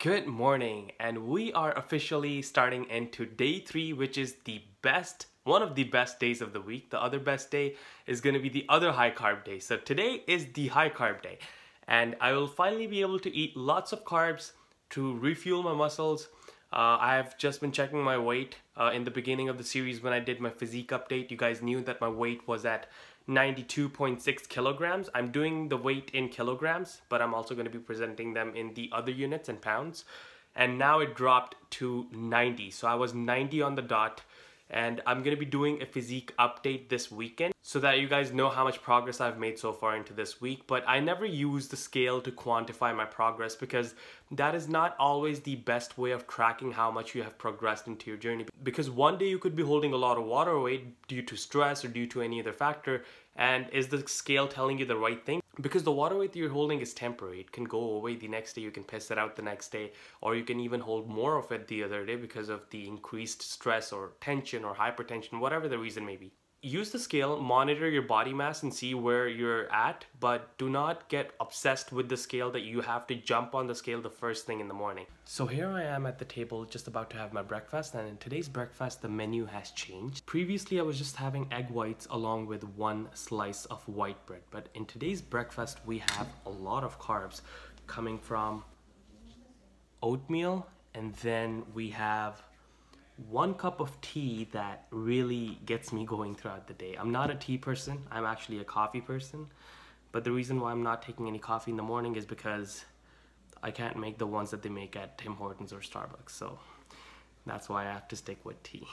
Good morning, and we are officially starting into day 3, which is one of the best days of the week. The other best day is going to be the other high carb day. So today is the high carb day, and I will finally be able to eat lots of carbs to refuel my muscles. I have just been checking my weight in the beginning of the series when I did my physique update. You guys knew that my weight was at 92.6 kilograms. I'm doing the weight in kilograms, but I'm also going to be presenting them in the other units and pounds. And now it dropped to 90. So I was 90 on the dot, and I'm going to be doing a physique update this weekend so that you guys know how much progress I've made so far into this week. But I never use the scale to quantify my progress because that is not always the best way of tracking how much you have progressed into your journey. Because one day you could be holding a lot of water weight due to stress or due to any other factor, and is the scale telling you the right thing? Because the water weight that you're holding is temporary. It can go away the next day, you can piss it out the next day, or you can even hold more of it the other day because of the increased stress or tension or hypertension, whatever the reason may be. Use the scale, monitor your body mass and see where you're at, but do not get obsessed with the scale that you have to jump on the scale the first thing in the morning. So here I am at the table just about to have my breakfast, and in today's breakfast the menu has changed. Previously I was just having egg whites along with one slice of white bread, but in today's breakfast we have a lot of carbs coming from oatmeal, and then we have 1 cup of tea that really gets me going throughout the day. I'm not a tea person, I'm actually a coffee person. But the reason why I'm not taking any coffee in the morning is because I can't make the ones that they make at Tim Hortons or Starbucks. So that's why I have to stick with tea.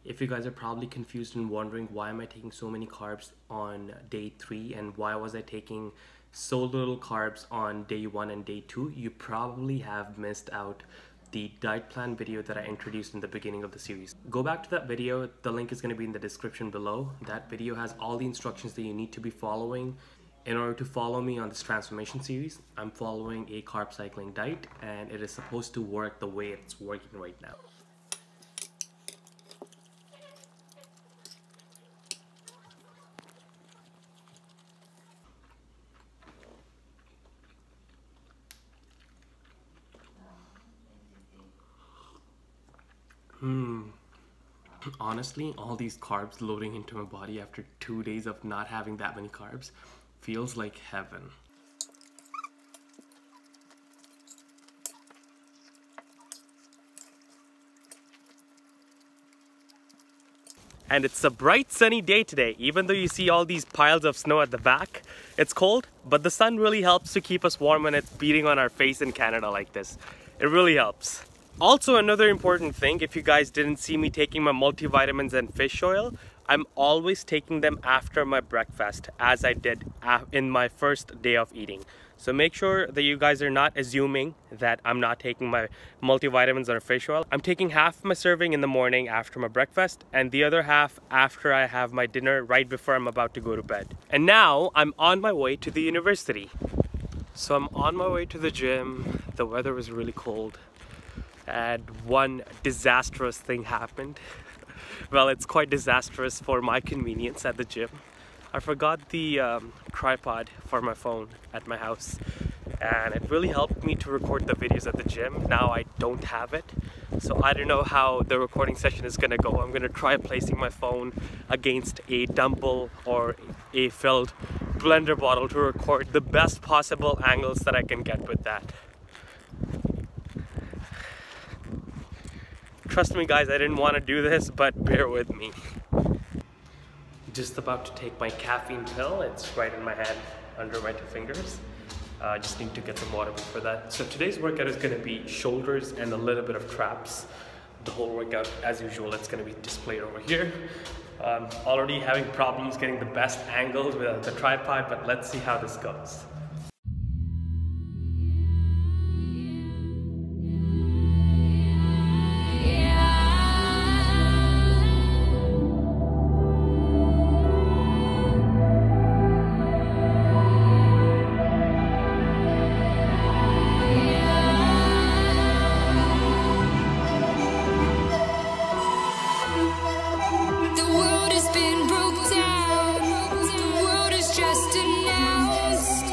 If you guys are probably confused and wondering why am I taking so many carbs on day 3 and why was I taking so little carbs on day 1 and day 2, you probably have missed out the diet plan video that I introduced in the beginning of the series. Go back to that video, the link is going to be in the description below. That video has all the instructions that you need to be following in order to follow me on this transformation series. I'm following a carb cycling diet, and it is supposed to work the way it's working right now. Honestly, all these carbs loading into my body after 2 days of not having that many carbs feels like heaven. And it's a bright sunny day today. Even though you see all these piles of snow at the back, it's cold, but the sun really helps to keep us warm when it's beating on our face in Canada like this. It really helps. Also, another important thing, if you guys didn't see me taking my multivitamins and fish oil, I'm always taking them after my breakfast, as I did in my first day of eating. So make sure that you guys are not assuming that I'm not taking my multivitamins or fish oil. I'm taking half my serving in the morning after my breakfast, and the other half after I have my dinner right before I'm about to go to bed. And now I'm on my way to the university. So I'm on my way to the gym. The weather was really cold, and one disastrous thing happened. Well, it's quite disastrous for my convenience at the gym. I forgot the tripod for my phone at my house, and it really helped me to record the videos at the gym. Now I don't have it, so I don't know how the recording session is gonna go. I'm gonna try placing my phone against a dumbbell or a filled blender bottle to record the best possible angles that I can get with that. Trust me guys, I didn't want to do this, but bear with me. Just about to take my caffeine pill. It's right in my hand under my 2 fingers. Just need to get some water before that. So today's workout is going to be shoulders and a little bit of traps. The whole workout, as usual, it's going to be displayed over here. Already having problems getting the best angles with the tripod, but let's see how this goes. The world has been broke down. The world is just announced.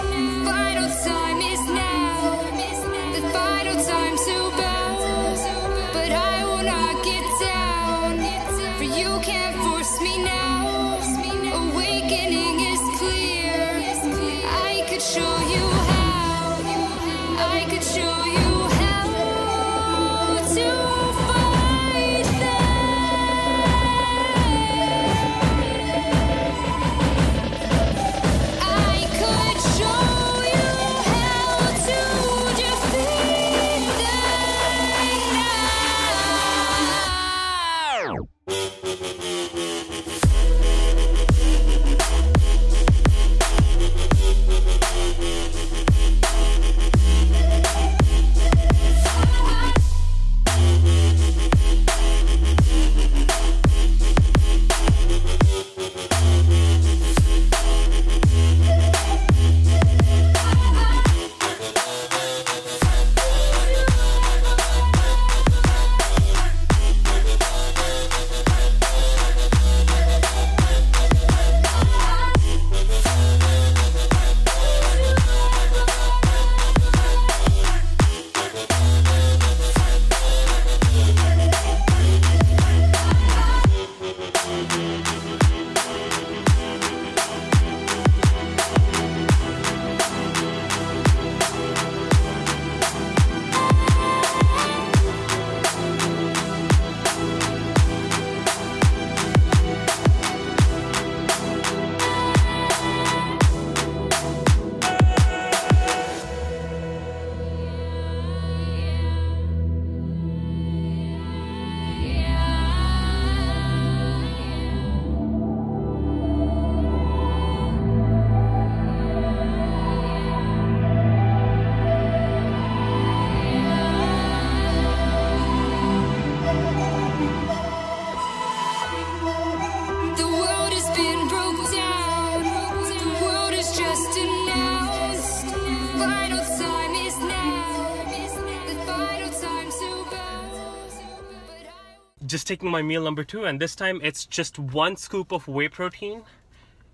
just taking my meal number 2, and this time it's just 1 scoop of whey protein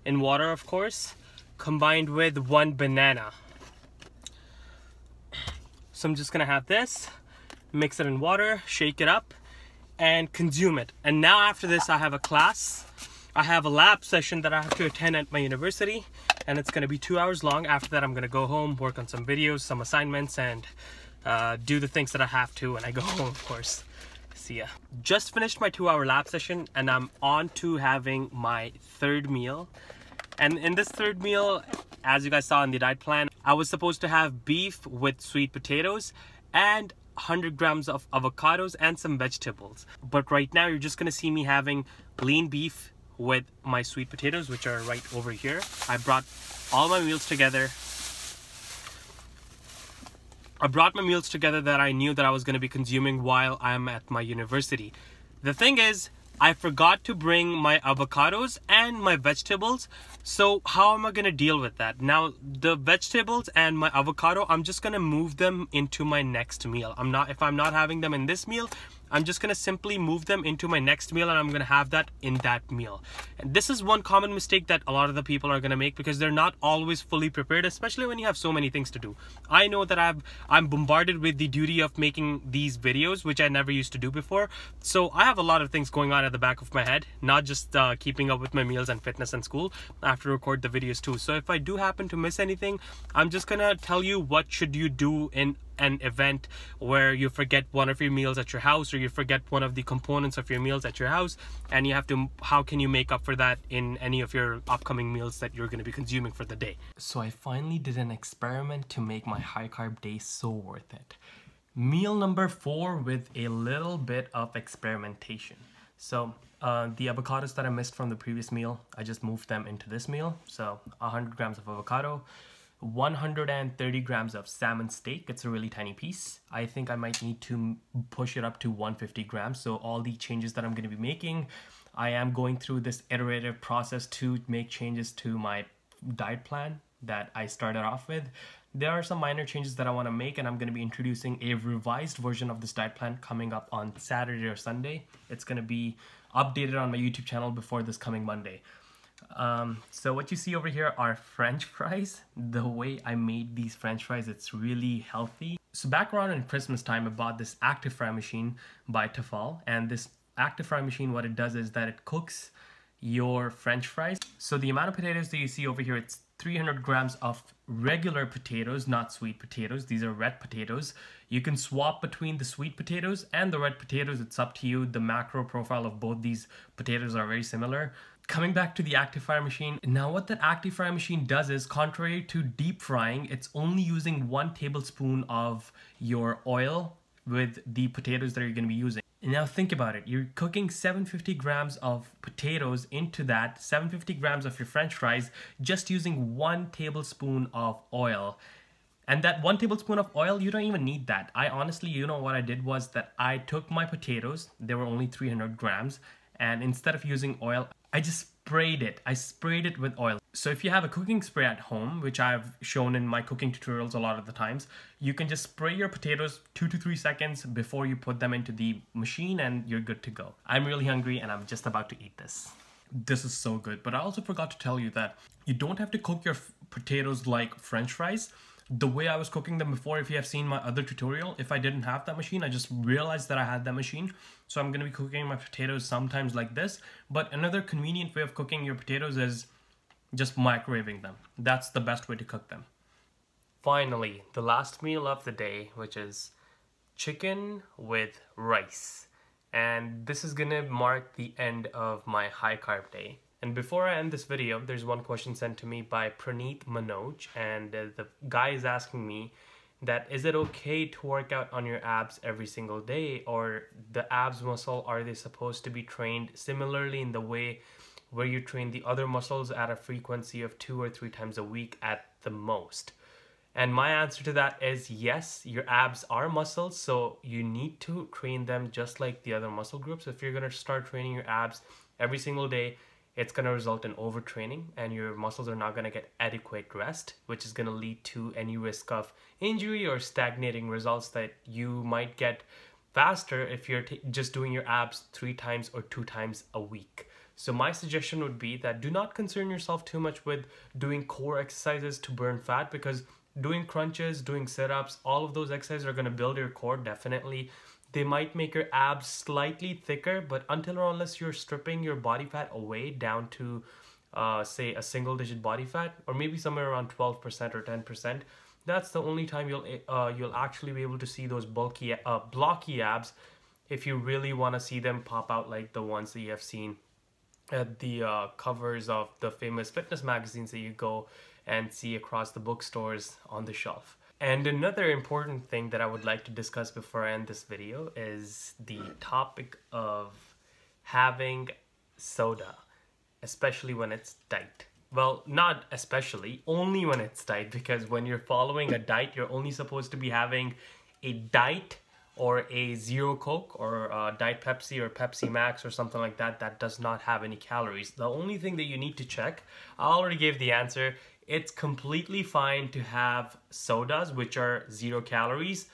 in water, of course, combined with 1 banana. So I'm just gonna have this, mix it in water, shake it up, and consume it. And now after this, I have a class. I have a lab session that I have to attend at my university, and it's gonna be 2 hours long. After that, I'm gonna go home, work on some videos, some assignments, and do the things that I have to when I go home, of course. See ya. Just finished my 2-hour lab session, and I'm on to having my 3rd meal. And in this 3rd meal, as you guys saw in the diet plan, I was supposed to have beef with sweet potatoes and 100 grams of avocados and some vegetables. But right now, you're just gonna see me having lean beef with my sweet potatoes, which are right over here. I brought all my meals together. That I knew that I was going to be consuming while I'm at my university. The thing is, I forgot to bring my avocados and my vegetables. So how am I going to deal with that? Now, the vegetables and my avocado, I'm just going to move them into my next meal. If I'm not having them in this meal, I'm just going to simply move them into my next meal, and I'm going to have that in that meal. And this is one common mistake that a lot of the people are going to make, because they're not always fully prepared, especially when you have so many things to do. I know that I'm bombarded with the duty of making these videos, which I never used to do before. So I have a lot of things going on at the back of my head, not just keeping up with my meals and fitness and school. I have to record the videos too. So if I do happen to miss anything, I'm just going to tell you what should you do in an event where you forget one of your meals at your house, or you forget one of the components of your meals at your house, and you have to, how can you make up for that in any of your upcoming meals that you're going to be consuming for the day. So I finally did an experiment to make my high carb day so worth it. Meal number 4 with a little bit of experimentation. So the avocados that I missed from the previous meal, I just moved them into this meal. So 100 grams of avocado, 130 grams of salmon steak. It's a really tiny piece. I think I might need to push it up to 150 grams. So all the changes that I'm going to be making, I am going through this iterative process to make changes to my diet plan that I started off with. There are some minor changes that I want to make, and I'm going to be introducing a revised version of this diet plan coming up on Saturday or Sunday. It's going to be updated on my YouTube channel before this coming Monday. So what you see over here are French fries. The way I made these French fries, it's really healthy. So back around in Christmas time, I bought this active fry machine by Tefal, and this active fry machine, what it does is that it cooks your French fries. So the amount of potatoes that you see over here, it's 300 grams of regular potatoes, not sweet potatoes. These are red potatoes. You can swap between the sweet potatoes and the red potatoes. It's up to you. The macro profile of both these potatoes are very similar. Coming back to the active fry machine, now what the active fry machine does is, contrary to deep frying, it's only using 1 tablespoon of your oil with the potatoes that you're going to be using. And now think about it. You're cooking 750 grams of potatoes into that, 750 grams of your French fries, just using 1 tablespoon of oil. And that 1 tablespoon of oil, you don't even need that. I honestly, you know what I did was that I took my potatoes, they were only 300 grams, and instead of using oil, I just sprayed it. I sprayed it with oil. So if you have a cooking spray at home, which I've shown in my cooking tutorials a lot of the times, you can just spray your potatoes 2 to 3 seconds before you put them into the machine, and you're good to go. I'm really hungry and I'm just about to eat this. This is so good. But I also forgot to tell you that you don't have to cook your potatoes like French fries. The way I was cooking them before, if you have seen my other tutorial, if I didn't have that machine, I just realized that I had that machine. So I'm going to be cooking my potatoes sometimes like this. But another convenient way of cooking your potatoes is just microwaving them. That's the best way to cook them. Finally, the last meal of the day, which is chicken with rice. And this is going to mark the end of my high carb day. And before I end this video, there's one question sent to me by Praneet Manoj, and the guy is asking me that, is it okay to work out on your abs every single day, or the abs muscle, are they supposed to be trained similarly in the way where you train the other muscles at a frequency of 2 or 3 times a week at the most? And my answer to that is yes, your abs are muscles, so you need to train them just like the other muscle groups. If you're going to start training your abs every single day, it's going to result in overtraining, and your muscles are not going to get adequate rest, which is going to lead to any risk of injury or stagnating results that you might get faster if you're just doing your abs 3 times or 2 times a week. So my suggestion would be that do not concern yourself too much with doing core exercises to burn fat, because doing crunches, doing sit-ups, all of those exercises are going to build your core, definitely. They might make your abs slightly thicker, but until or unless you're stripping your body fat away down to say a single digit body fat, or maybe somewhere around 12% or 10%, that's the only time you'll actually be able to see those bulky blocky abs, if you really want to see them pop out like the ones that you have seen at the covers of the famous fitness magazines that you go and see across the bookstores on the shelf. And another important thing that I would like to discuss before I end this video is the topic of having soda, especially when it's diet. Well, not especially, only when it's diet, because when you're following a diet, you're only supposed to be having a diet or a zero Coke or a Diet Pepsi or Pepsi Max or something like that that does not have any calories. The only thing that you need to check, I already gave the answer, it's completely fine to have sodas which are 0 calories.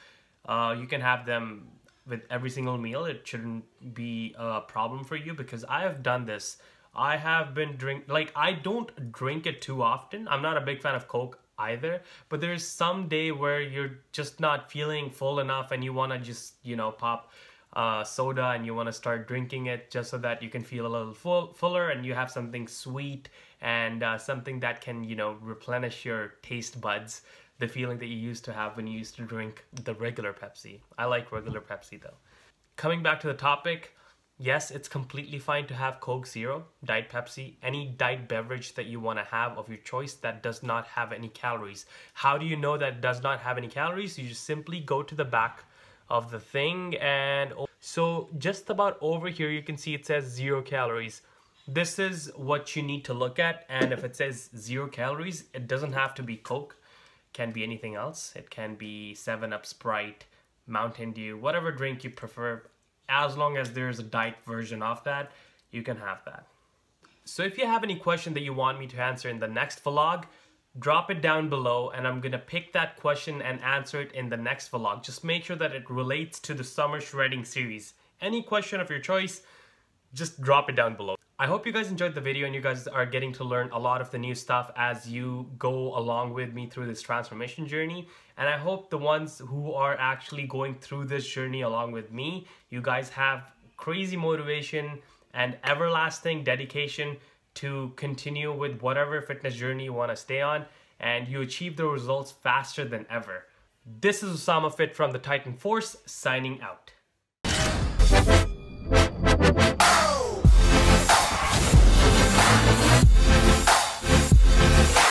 You can have them with every single meal. It shouldn't be a problem for you, because I have done this. I have been I don't drink it too often. I'm not a big fan of Coke either, but there's some day where you're just not feeling full enough and you want to just, you know, pop soda and you want to start drinking it just so that you can feel a little fuller and you have something sweet and something that can, you know, replenish your taste buds, the feeling that you used to have when you used to drink the regular Pepsi. I like regular Pepsi though. Coming back to the topic, yes, it's completely fine to have Coke Zero, Diet Pepsi, any diet beverage that you want to have of your choice that does not have any calories. How do you know that it does not have any calories? You just simply go to the back of the thing, and so just about over here you can see it says 0 calories. This is what you need to look at, and if it says 0 calories, it doesn't have to be Coke. It can be anything else. It can be 7-Up, Sprite, Mountain Dew, whatever drink you prefer. As long as there's a diet version of that, you can have that. So if you have any question that you want me to answer in the next vlog, drop it down below and I'm gonna pick that question and answer it in the next vlog. Just make sure that it relates to the summer shredding series. Any question of your choice, just drop it down below. I hope you guys enjoyed the video and you guys are getting to learn a lot of the new stuff as you go along with me through this transformation journey. And I hope the ones who are actually going through this journey along with me, you guys have crazy motivation and everlasting dedication to continue with whatever fitness journey you want to stay on, and you achieve the results faster than ever. This is Osama Fit from the Titan Force, signing out.